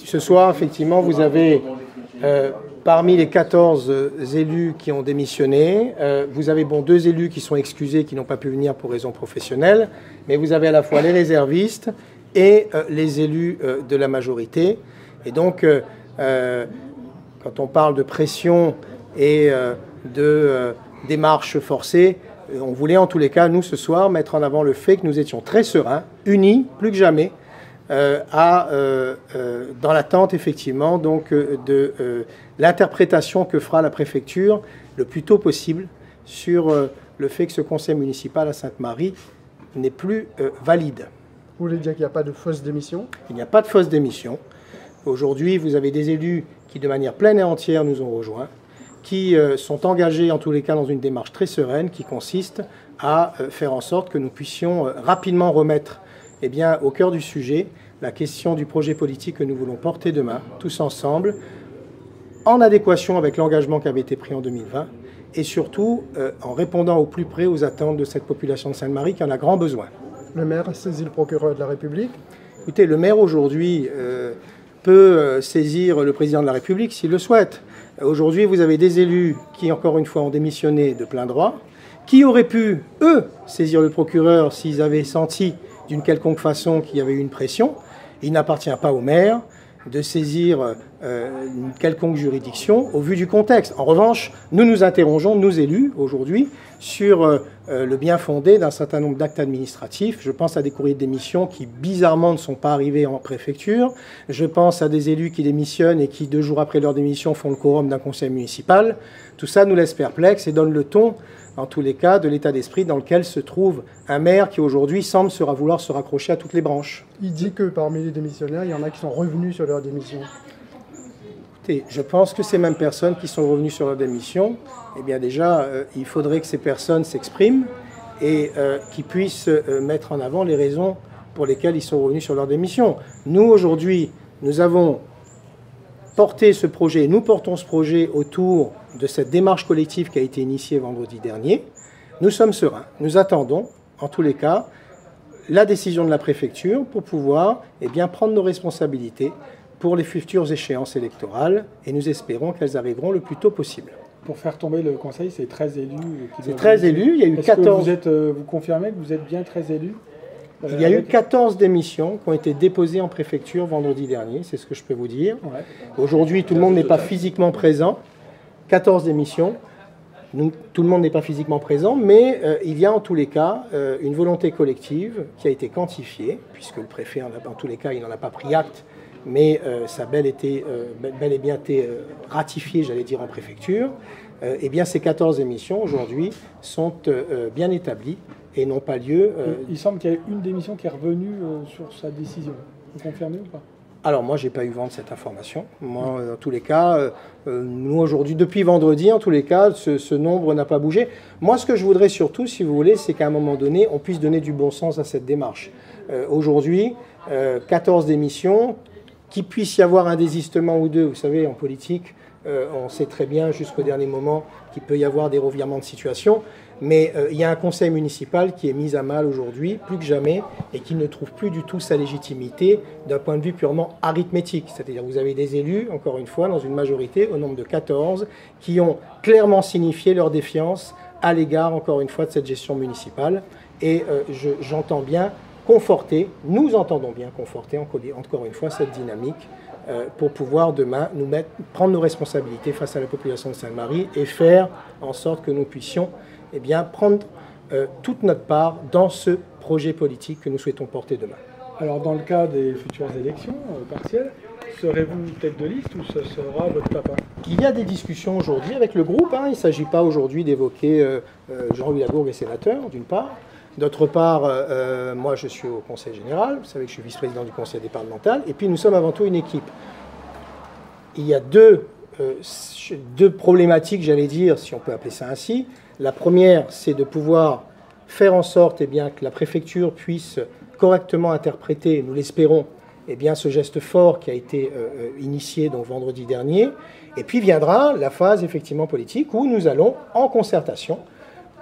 ce soir, effectivement, vous avez, parmi les 14 élus qui ont démissionné, vous avez 2 élus qui sont excusés, qui n'ont pas pu venir pour raisons professionnelles, mais vous avez à la fois les réservistes et les élus de la majorité. Et donc, quand on parle de pression et de démarche forcée, on voulait en tous les cas, nous, ce soir, mettre en avant le fait que nous étions très sereins, unis, plus que jamais, dans l'attente, effectivement, donc, de l'interprétation que fera la préfecture le plus tôt possible sur le fait que ce conseil municipal à Sainte-Marie n'est plus valide. Vous voulez dire qu'il n'y a pas de fausse démission? Il n'y a pas de fausse démission. Aujourd'hui, vous avez des élus qui, de manière pleine et entière, nous ont rejoints, qui sont engagés, en tous les cas, dans une démarche très sereine qui consiste à faire en sorte que nous puissions rapidement remettre au cœur du sujet la question du projet politique que nous voulons porter demain, tous ensemble, en adéquation avec l'engagement qui avait été pris en 2020 et surtout en répondant au plus près aux attentes de cette population de Sainte-Marie qui en a grand besoin. Le maire a saisi le procureur de la République. Écoutez, le maire aujourd'hui peut saisir le président de la République s'il le souhaite. Aujourd'hui, vous avez des élus qui, encore une fois, ont démissionné de plein droit, qui auraient pu, eux, saisir le procureur s'ils avaient senti d'une quelconque façon qu'il y avait eu une pression. Il n'appartient pas au maire de saisir une quelconque juridiction au vu du contexte. En revanche, nous nous interrogeons, nous élus, aujourd'hui, sur le bien fondé d'un certain nombre d'actes administratifs. Je pense à des courriers de démission qui, bizarrement, ne sont pas arrivés en préfecture. Je pense à des élus qui démissionnent et qui, 2 jours après leur démission, font le quorum d'un conseil municipal. Tout ça nous laisse perplexes et donne le ton, en tous les cas, de l'état d'esprit dans lequel se trouve un maire qui, aujourd'hui, semble vouloir se raccrocher à toutes les branches. Il dit que parmi les démissionnaires, il y en a qui sont revenus sur leur démission. Écoutez, je pense que ces mêmes personnes qui sont revenues sur leur démission, eh bien déjà, il faudrait que ces personnes s'expriment et qu'ils puissent mettre en avant les raisons pour lesquelles ils sont revenus sur leur démission. Nous, aujourd'hui, nous avons porté ce projet, nous portons ce projet autour de cette démarche collective qui a été initiée vendredi dernier. Nous sommes sereins. Nous attendons, en tous les cas, la décision de la préfecture pour pouvoir prendre nos responsabilités pour les futures échéances électorales et nous espérons qu'elles arriveront le plus tôt possible. Pour faire tomber le conseil, c'est 13 élus. C'est 13 élus, il y a eu 14... Vous confirmez que vous êtes bien 13 élus? Il y a eu 14 démissions qui ont été déposées en préfecture vendredi dernier, c'est ce que je peux vous dire. Ouais. Aujourd'hui, tout le monde n'est pas physiquement présent. 14 démissions, tout le monde n'est pas physiquement présent, mais il y a en tous les cas une volonté collective qui a été quantifiée, puisque le préfet, en tous les cas, il n'en a pas pris acte, mais ça a bel et bien été ratifié, j'allais dire, en préfecture. Eh bien, ces 14 démissions, aujourd'hui, sont bien établies et n'ont pas lieu... Il semble qu'il y a une démission qui est revenue sur sa décision. Vous confirmez ou pas? Alors moi, j'ai pas eu vent de cette information. Moi, en tous les cas, nous aujourd'hui, depuis vendredi, en tous les cas, ce nombre n'a pas bougé. Moi, ce que je voudrais surtout, si vous voulez, c'est qu'à un moment donné, on puisse donner du bon sens à cette démarche. Aujourd'hui, 14 démissions, qu'il puisse y avoir un désistement ou deux. Vous savez, en politique, on sait très bien jusqu'au dernier moment qu'il peut y avoir des revirements de situation. Mais il y a un conseil municipal qui est mis à mal aujourd'hui, plus que jamais, et qui ne trouve plus du tout sa légitimité d'un point de vue purement arithmétique. C'est-à-dire que vous avez des élus, encore une fois, dans une majorité, au nombre de 14, qui ont clairement signifié leur défiance à l'égard, encore une fois, de cette gestion municipale. Et j'entends bien conforter, nous entendons bien conforter, encore une fois, cette dynamique pour pouvoir demain prendre nos responsabilités face à la population de Sainte-Marie et faire en sorte que nous puissions prendre toute notre part dans ce projet politique que nous souhaitons porter demain. Alors, dans le cas des futures élections partielles, serez-vous tête de liste ou ce sera votre papa? Il y a des discussions aujourd'hui avec le groupe. Il ne s'agit pas aujourd'hui d'évoquer Jean-Louis Lagourgue est sénateur, d'une part. D'autre part, moi je suis au Conseil général, vous savez que je suis vice-président du Conseil départemental, et puis nous sommes avant tout une équipe. Il y a deux problématiques, j'allais dire, si on peut appeler ça ainsi. La première, c'est de pouvoir faire en sorte que la préfecture puisse correctement interpréter, nous l'espérons, ce geste fort qui a été initié donc vendredi dernier. Et puis viendra la phase effectivement politique où nous allons, en concertation,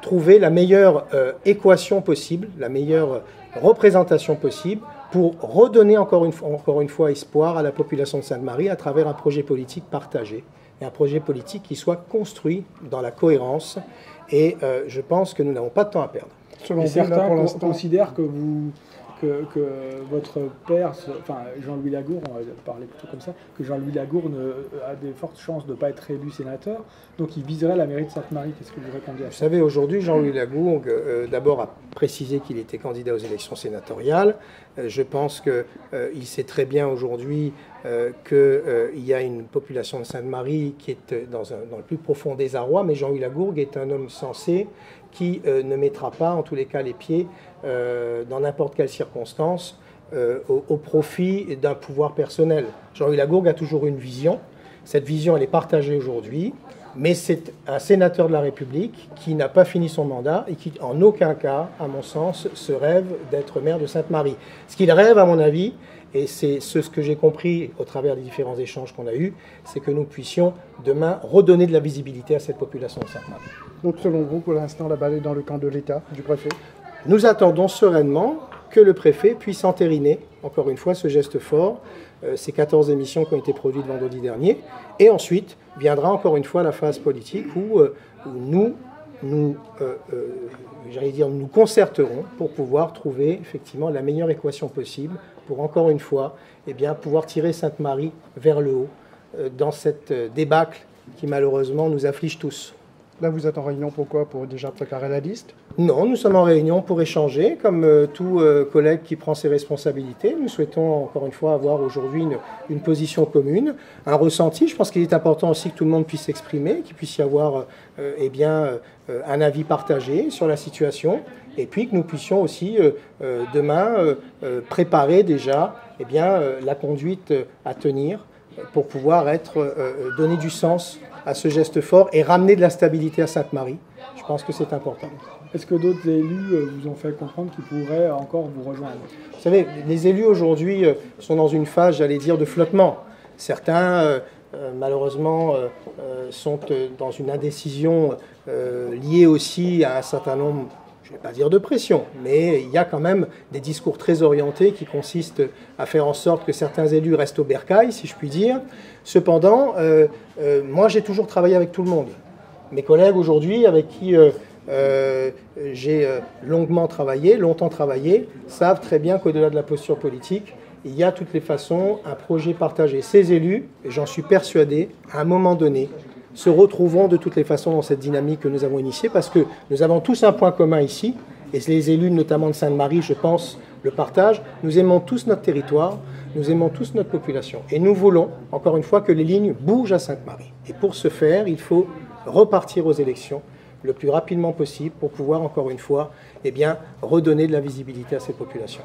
trouver la meilleure équation possible, la meilleure représentation possible pour redonner encore une fois espoir à la population de Sainte-Marie à travers un projet politique partagé et un projet politique qui soit construit dans la cohérence. Et je pense que nous n'avons pas de temps à perdre. Et certains considèrent que votre père, enfin Jean-Louis Lagourgue, on va parler plutôt comme ça, que Jean-Louis Lagourgue a des fortes chances de ne pas être élu sénateur, donc il viserait la mairie de Sainte-Marie. Qu'est-ce que vous répondez à ça? Vous savez, aujourd'hui, Jean-Louis Lagourgue, d'abord, a précisé qu'il était candidat aux élections sénatoriales. Je pense qu'il sait très bien aujourd'hui qu'il y a une population de Sainte-Marie qui est dans le plus profond désarroi, mais Jean-Louis Lagourgue est un homme sensé qui ne mettra pas, en tous les cas, les pieds dans n'importe quelle circonstance au profit d'un pouvoir personnel. Jean-Louis Lagourgue a toujours une vision. Cette vision, elle est partagée aujourd'hui, mais c'est un sénateur de la République qui n'a pas fini son mandat et qui, en aucun cas, à mon sens, se rêve d'être maire de Sainte-Marie. Ce qu'il rêve, à mon avis, et c'est ce que j'ai compris au travers des différents échanges qu'on a eus, c'est que nous puissions demain redonner de la visibilité à cette population de Sainte-Marie. Donc selon vous, pour l'instant, la balle est dans le camp de l'État, du préfet? Nous attendons sereinement que le préfet puisse entériner, encore une fois, ce geste fort, ces 14 émissions qui ont été produites vendredi dernier, et ensuite viendra encore une fois la phase politique où nous concerterons pour pouvoir trouver effectivement la meilleure équation possible pour encore une fois pouvoir tirer Sainte-Marie vers le haut dans cette débâcle qui malheureusement nous afflige tous. Là, vous êtes en réunion pourquoi? Pour déjà préparer la liste? Non, nous sommes en réunion pour échanger, comme tout collègue qui prend ses responsabilités. Nous souhaitons encore une fois avoir aujourd'hui une position commune, un ressenti. Je pense qu'il est important aussi que tout le monde puisse s'exprimer, qu'il puisse y avoir un avis partagé sur la situation, et puis que nous puissions aussi demain préparer déjà la conduite à tenir pour pouvoir donner du sens à ce geste fort et ramener de la stabilité à Sainte-Marie. Je pense que c'est important. Est-ce que d'autres élus vous ont fait comprendre qu'ils pourraient encore vous rejoindre? Vous savez, les élus aujourd'hui sont dans une phase, j'allais dire, de flottement. Certains, malheureusement, sont dans une indécision liée aussi à un certain nombre, je ne vais pas dire de pression, mais il y a quand même des discours très orientés qui consistent à faire en sorte que certains élus restent au bercail, si je puis dire. Cependant, moi j'ai toujours travaillé avec tout le monde. Mes collègues aujourd'hui, avec qui j'ai longtemps travaillé, savent très bien qu'au-delà de la posture politique, il y a de toutes les façons un projet partagé. Ces élus, et j'en suis persuadé, à un moment donné, se retrouveront de toutes les façons dans cette dynamique que nous avons initiée, parce que nous avons tous un point commun ici, et les élus notamment de Sainte-Marie, je pense, le partagent. Nous aimons tous notre territoire, nous aimons tous notre population. Et nous voulons, encore une fois, que les lignes bougent à Sainte-Marie. Et pour ce faire, il faut repartir aux élections le plus rapidement possible pour pouvoir, encore une fois, redonner de la visibilité à cette population.